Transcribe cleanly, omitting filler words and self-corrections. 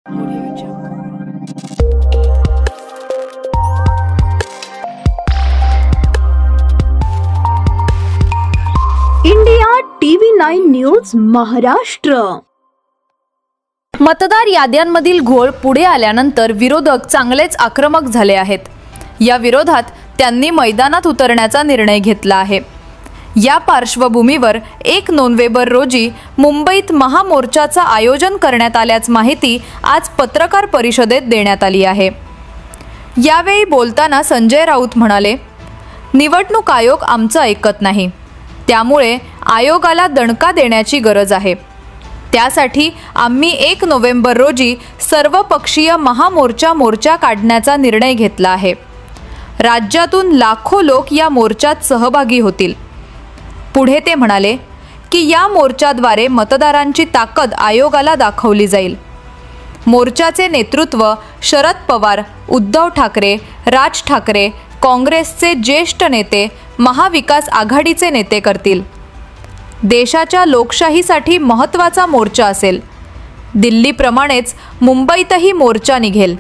India TV9 news Maharashtra. मतदार याद्यांमधील घोळ पुढे आल्यानंतर विरोधक चांगलेच आक्रमक झाले आहेत। या विरोधात त्यांनी मैदानात उतरण्याचा निर्णय घेतला आहे। या पार्श्वभूमीवर 1 नोव्हेंबर रोजी मुंबईत महामोर्चाचं आयोजन करण्यात आल्याची माहिती आज पत्रकार परिषदेत देण्यात आली आहे। यावेळी बोलताना संजय राऊत म्हणाले, निवडणूक आयोग आमचं ऐकत नाही, त्यामुळे आयोगाला दणका देण्याची गरज आहे। त्यासाठी आम्ही 1 नोव्हेंबर रोजी सर्वपक्षीय महामोर्चा काढण्याचा निर्णय घेतला आहे। राज्यातून लाखो लोक या मोर्चात सहभागी होतील। पुढे ते म्हणाले की या मोर्चाद्वारे मतदारांची ताकद आयोगाला दाखवली जाईल। मोर्चाचे नेतृत्व शरद पवार, उद्धव ठाकरे, राज ठाकरे, काँग्रेसचे ज्येष्ठ नेते, महाविकास आघाडीचे नेते करतील। देशाच्या लोकशाहीसाठी महत्त्वाचा मोर्चा असेल। दिल्लीप्रमाणेच मुंबईतही मोर्चा निघेल।